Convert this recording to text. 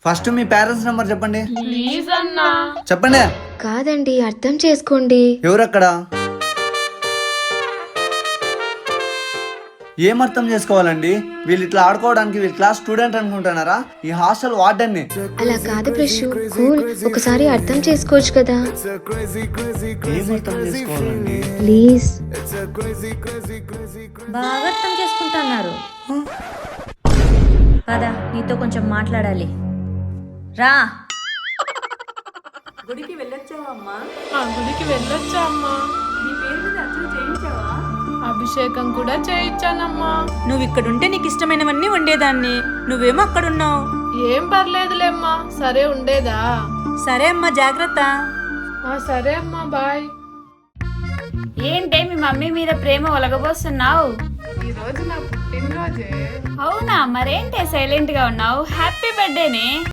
First మీ parents number చెప్పండి. Please అన్నా. చెప్పండి. కాదండి, అర్థం చేసుకోండి. ఎవరక్కడ? ఏం అర్థం చేసుకోవాలండి? వీళ్ళు ఇట్లా ఆడుకోవడానికి వీళ్ళు క్లాస్ స్టూడెంట్ అనుకుంటున్నారా? ఈ హాస్టల్ వార్డెన్ని. అలా కాదు ప్రశు, కూల్. ఒకసారి అర్థం చేసుకోవచ్చు కదా. ఏం అర్థం చేసుకోవాలండి? ప్లీజ్. బాగా అర్థం చేసుకుంటున్నారు. పదా, నీతో కొంచెం మాట్లాడాలి. రా. గుడికి వెళ్ళొచ్చావా అమ్మా? గుడికి వెళ్ళొచ్చా అమ్మా? నీ పేరు మీద అర్చన చేయించావా? అభిషేకం కూడా చేయించానమ్మా. నువ్వు ఇక్కడుంటే నీకు ఇష్టమైనవన్నీ వండేదాన్ని, నువ్వేమో అక్కడున్నావు. ఏం పర్లేదులేమ్మా, సరే ఉండేదా? సరే అమ్మా, జాగ్రత్త. సరే అమ్మా, బాయ్. ఏంటే మీ మమ్మీ మీద ప్రేమ ఒలగబోస్తున్నావు? ఈ రోజు నా పుట్టినరోజే. అవునా? మరేంటే సైలెంట్ గా ఉన్నావు? హ్యాపీ బర్త్డేనే.